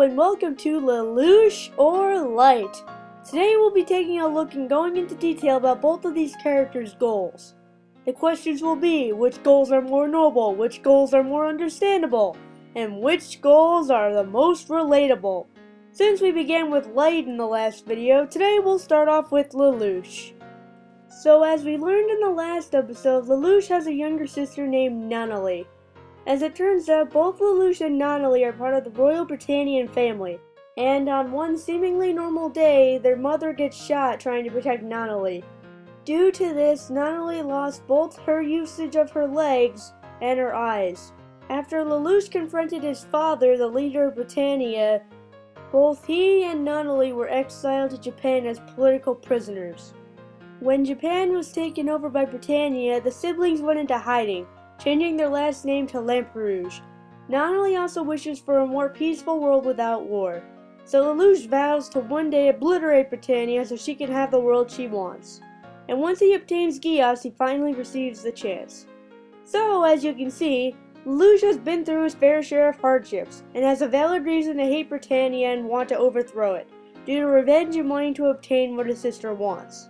and welcome to Lelouch or Light. Today we'll be taking a look and going into detail about both of these characters' goals. The questions will be, which goals are more noble, which goals are more understandable, and which goals are the most relatable. Since we began with Light in the last video, today we'll start off with Lelouch. So as we learned in the last episode, Lelouch has a younger sister named Nunnally. As it turns out, both Lelouch and Nunnally are part of the Royal Britannian family, and on one seemingly normal day, their mother gets shot trying to protect Nunnally. Due to this, Nunnally lost both her usage of her legs and her eyes. After Lelouch confronted his father, the leader of Britannia, both he and Nunnally were exiled to Japan as political prisoners. When Japan was taken over by Britannia, the siblings went into hiding, changing their last name to Lamperouge. Nunnally also wishes for a more peaceful world without war, so Lelouch vows to one day obliterate Britannia so she can have the world she wants. And once he obtains Gios, he finally receives the chance. So, as you can see, Lelouch has been through his fair share of hardships, and has a valid reason to hate Britannia and want to overthrow it, due to revenge and wanting to obtain what his sister wants.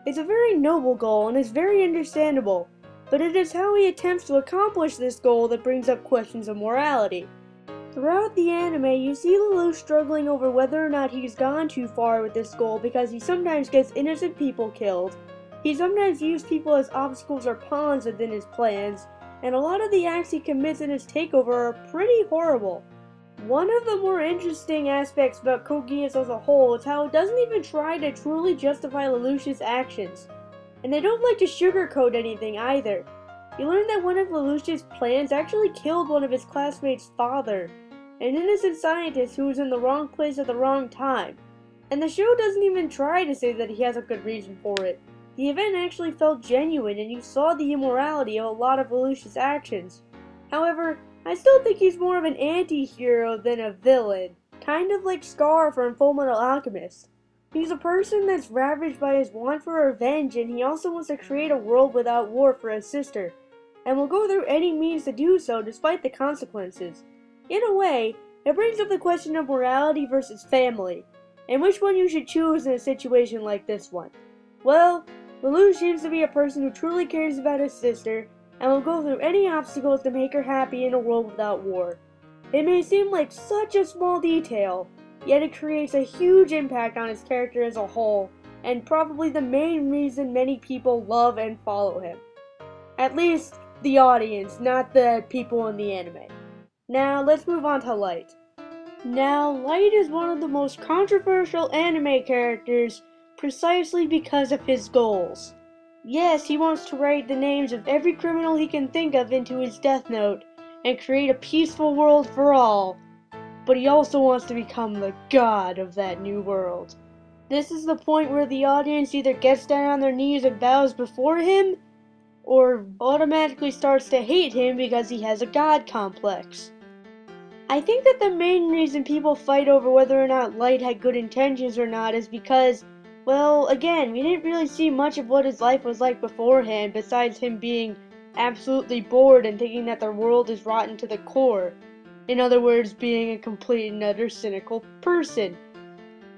It's a very noble goal, and is very understandable, but it is how he attempts to accomplish this goal that brings up questions of morality. Throughout the anime, you see Lelouch struggling over whether or not he's gone too far with this goal because he sometimes gets innocent people killed, he sometimes uses people as obstacles or pawns within his plans, and a lot of the acts he commits in his takeover are pretty horrible. One of the more interesting aspects about Code Geass as a whole is how it doesn't even try to truly justify Lelouch's actions. And they don't like to sugarcoat anything either. You learn that one of Lelouch's plans actually killed one of his classmates' father, an innocent scientist who was in the wrong place at the wrong time. And the show doesn't even try to say that he has a good reason for it. The event actually felt genuine, and you saw the immorality of a lot of Lelouch's actions. However, I still think he's more of an anti-hero than a villain, kind of like Scar from Fullmetal Alchemist. He's a person that's ravaged by his want for revenge, and he also wants to create a world without war for his sister, and will go through any means to do so despite the consequences. In a way, it brings up the question of morality versus family, and which one you should choose in a situation like this one. Well, Lelouch seems to be a person who truly cares about his sister, and will go through any obstacles to make her happy in a world without war. It may seem like such a small detail, yet it creates a huge impact on his character as a whole, and probably the main reason many people love and follow him. At least, the audience, not the people in the anime. Now, let's move on to Light. Now, Light is one of the most controversial anime characters precisely because of his goals. Yes, he wants to write the names of every criminal he can think of into his death note, and create a peaceful world for all. But he also wants to become the god of that new world. This is the point where the audience either gets down on their knees and bows before him, or automatically starts to hate him because he has a god complex. I think that the main reason people fight over whether or not Light had good intentions or not is because, well, again, we didn't really see much of what his life was like beforehand besides him being absolutely bored and thinking that the world is rotten to the core. In other words, being a complete and utter cynical person.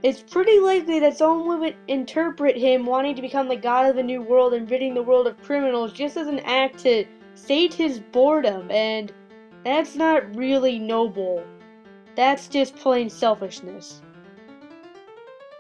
It's pretty likely that someone would interpret him wanting to become the god of the new world and ridding the world of criminals just as an act to sate his boredom, and that's not really noble. That's just plain selfishness,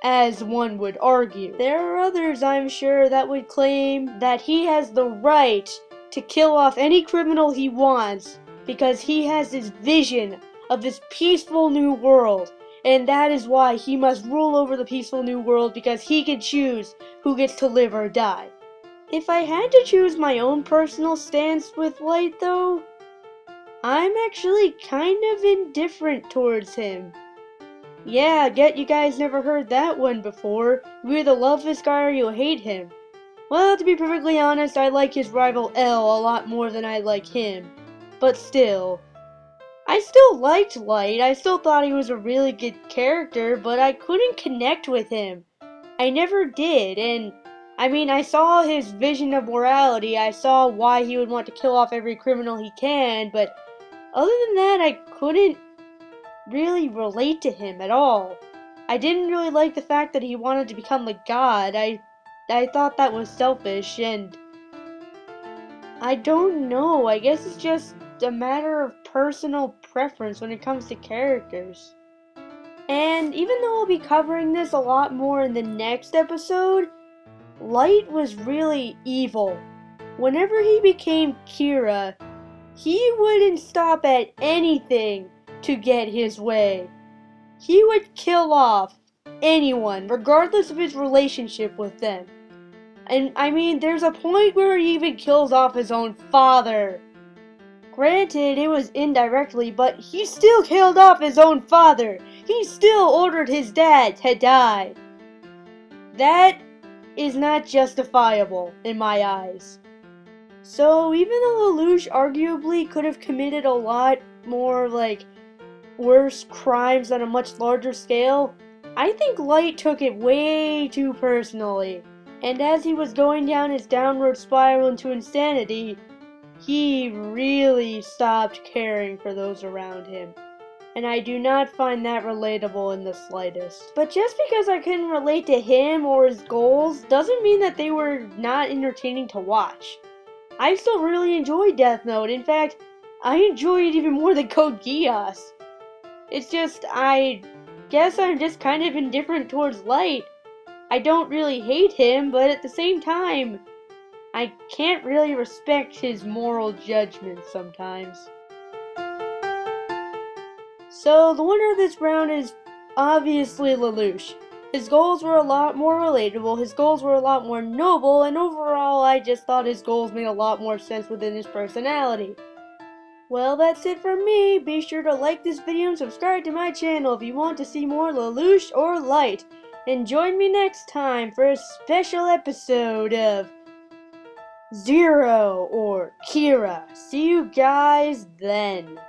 as one would argue. There are others, I'm sure, that would claim that he has the right to kill off any criminal he wants because he has this vision of this peaceful new world, and that is why he must rule over the peaceful new world because he can choose who gets to live or die. If I had to choose my own personal stance with Light, though, I'm actually kind of indifferent towards him. Yeah, I bet you guys never heard that one before. You either love this guy or you'll hate him. Well, to be perfectly honest, I like his rival L a lot more than I like him. But still, I still liked Light. I still thought he was a really good character, but I couldn't connect with him. I never did, and I mean, I saw his vision of morality. I saw why he would want to kill off every criminal he can, but other than that, I couldn't really relate to him at all. I didn't really like the fact that he wanted to become a god. I thought that was selfish, and I don't know. I guess it's just a matter of personal preference when it comes to characters. And even though I'll be covering this a lot more in the next episode, Light was really evil. Whenever he became Kira, he wouldn't stop at anything to get his way. He would kill off anyone, regardless of his relationship with them. And I mean, there's a point where he even kills off his own father. Granted, it was indirectly, but he still killed off his own father. He still ordered his dad to die. That is not justifiable in my eyes. So even though Lelouch arguably could have committed a lot more, worse crimes on a much larger scale, I think Light took it way too personally. And as he was going down his downward spiral into insanity, he really stopped caring for those around him. And I do not find that relatable in the slightest. But just because I couldn't relate to him or his goals doesn't mean that they were not entertaining to watch. I still really enjoy Death Note. In fact, I enjoy it even more than Code Geass. It's just, I guess I'm just kind of indifferent towards Light. I don't really hate him, but at the same time, I can't really respect his moral judgment sometimes. So the winner of this round is obviously Lelouch. His goals were a lot more relatable, his goals were a lot more noble, and overall I just thought his goals made a lot more sense within his personality. Well, that's it for me. Be sure to like this video and subscribe to my channel if you want to see more Lelouch or Light. And join me next time for a special episode of Zero or Kira. See you guys then.